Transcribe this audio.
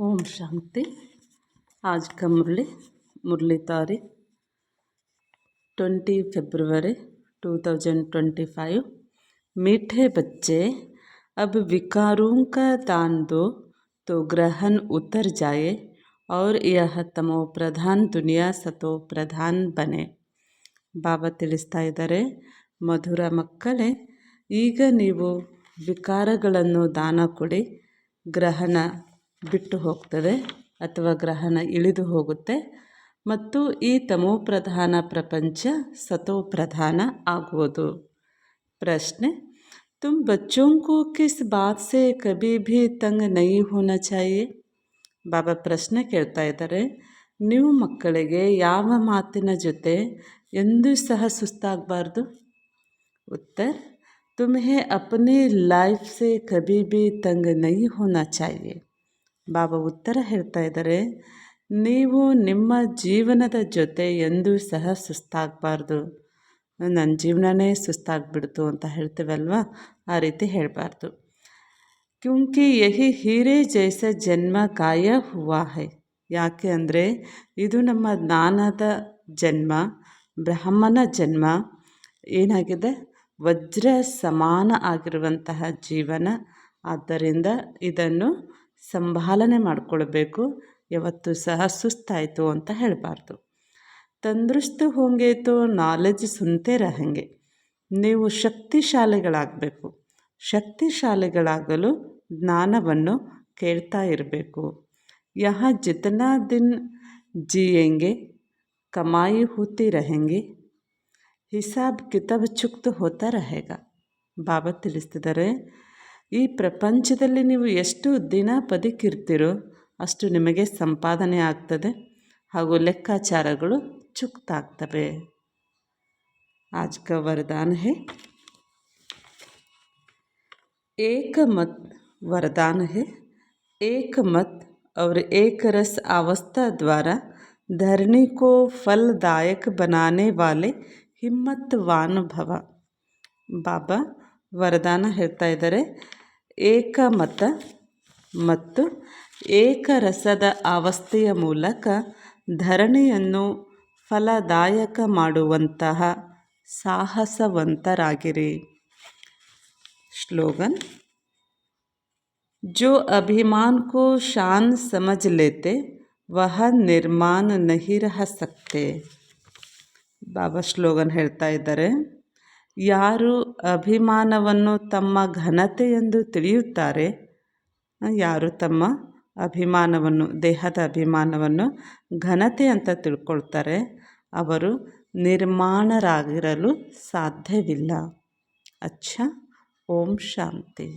ओम शांति। आज का मुरली तारीख 20 फरवरी 2025। मीठे बच्चे, अब विकारों का दान दो तो ग्रहण उतर जाए और यह तमो प्रधान दुनिया सतो प्रधान बने। ಬಾಬಾ ತಿಳಿಸ್ತಾ ಇದ್ದಾರೆ, ಮಧುರ ಮಕ್ಕಳೇ, ಈಗ ನೀವು ವಿಕಾರಗಳನ್ನು ದಾನ ಕೊಡಿ, ಗ್ರಹಣ ಬಿಟ್ಟು ಹೋಗ್ತದೆ ಅಥವಾ ಗ್ರಹಣ ಇಳಿದು ಹೋಗುತ್ತೆ ಮತ್ತು ಈ ತಮೋಪ್ರಧಾನ ಪ್ರಪಂಚ ಸತೋಪ್ರಧಾನ ಆಗುವುದು। ಪ್ರಶ್ನೆ, तुम बच्चों को किस बात से कभी भी तंग नहीं होना चाहिए। ಬಾಬಾ ಪ್ರಶ್ನೆ ಕೇಳ್ತಾ ಇದ್ದಾರೆ, ನೀವು ಮಕ್ಕಳಿಗೆ ಯಾವ ಮಾತಿನ ಜೊತೆ ಎಂದೂ ಸಹ ಸುಸ್ತಾಗಬಾರ್ದು। उत्तर, तुम्हें अपनी लाइफ से कभी भी तंग नहीं होना चाहिए। ಬಾಬಾ ಉತ್ತರ ಹೇಳ್ತಾ ಇದ್ದಾರೆ, ನೀವು ನಿಮ್ಮ ಜೀವನದ ಜೊತೆ ಎಂದೂ ಸಹ ಸುಸ್ತಾಗಬಾರ್ದು। ನನ್ನ ಜೀವನನೇ ಸುಸ್ತಾಗ್ಬಿಡ್ತು ಅಂತ ಹೇಳ್ತೀವಲ್ವ, ಆ ರೀತಿ ಹೇಳಬಾರ್ದು। ಕ್ಯೂಂಕಿ ಯಹಿ ಹೀರೆ ಜೈಸ ಜನ್ಮ ಗಾಯ ಹುವಾ ಹೈ। ಯಾಕೆ ಅಂದರೆ ಇದು ನಮ್ಮ ಜ್ಞಾನದ ಜನ್ಮ, ಬ್ರಾಹ್ಮಣ ಜನ್ಮ ಏನಾಗಿದೆ, ವಜ್ರ ಸಮಾನ ಆಗಿರುವಂತಹ ಜೀವನ। ಆದ್ದರಿಂದ ಇದನ್ನು ಸಂಭಾಲನೆ ಮಾಡಿಕೊಳ್ಬೇಕು, ಯಾವತ್ತೂ ಸಹ ಸುಸ್ತಾಯಿತು ಅಂತ ಹೇಳಬಾರ್ದು। ತಂದೃಸ್ತ್ ಹೋಂಗೆ ತೋ ನಾಲೆಜ್ ಸುನ್ತೆ ರಹೆಂಗೆ। ನೀವು ಶಕ್ತಿಶಾಲಿಗಳಾಗಬೇಕು, ಶಕ್ತಿಶಾಲಿಗಳಾಗಲು ಜ್ಞಾನವನ್ನು ಕೇಳ್ತಾ ಇರಬೇಕು। ಯಹ ಜಿತನಾ ದಿನ ಜಿಯೆಂಗೆ ಕಮಾಯಿ ಹೋತಿ ರಹೆಂಗೆ, ಹಿಸಾಬ್ ಕಿತಾಬ್ ಚುಕ್ತ ಹೋತಾ ರಹೇಗ। ಬಾಬಾ ತಿಳಿಸ್ತಿದ್ದಾರೆ, ಈ ಪ್ರಪಂಚದಲ್ಲಿ ನೀವು ಎಷ್ಟು ದಿನ ಬದುಕಿರ್ತೀರೋ ಅಷ್ಟು ನಿಮಗೆ ಸಂಪಾದನೆ ಆಗ್ತದೆ ಹಾಗೂ ಲೆಕ್ಕಾಚಾರಗಳು ಚುಕ್ತಾಗ್ತವೆ। आज का वरदान है एक मत। वरदान है एक मत और एक रस अवस्था द्वारा धरनी को फलदायक बनाने वाले हिम्मतवान भव। ಬಾಬಾ ವರದಾನ ಹೇಳ್ತಾ ಇದ್ದಾರೆ, ಏಕಮತ ಮತ್ತು ಏಕರಸದ ಅವಸ್ಥೆಯ ಮೂಲಕ ಧರಣಿಯನ್ನು ಫಲದಾಯಕ ಮಾಡುವಂತಹ ಸಾಹಸವಂತರಾಗಿರಿ। ಸ್ಲೋಗನ್, जो अभिमान को शान समझ लेते वह निर्माण नहीं रह सकते। ಬಾಬಾ ಸ್ಲೋಗನ್ ಹೇಳ್ತಾ ಇದ್ದಾರೆ, ಯಾರು ಅಭಿಮಾನವನ್ನು ತಮ್ಮ ಘನತೆ ಎಂದು ತಿಳಿಯುತ್ತಾರೆ, ಯಾರು ತಮ್ಮ ಅಭಿಮಾನವನ್ನು, ದೇಹದ ಅಭಿಮಾನವನ್ನು ಘನತೆ ಅಂತ ತಿಳ್ಕೊಳ್ತಾರೆ, ಅವರು ನಿರ್ಮಾಣರಾಗಿರಲು ಸಾಧ್ಯವಿಲ್ಲ। ಅಚ್ಚಾ, ಓಂ ಶಾಂತಿ।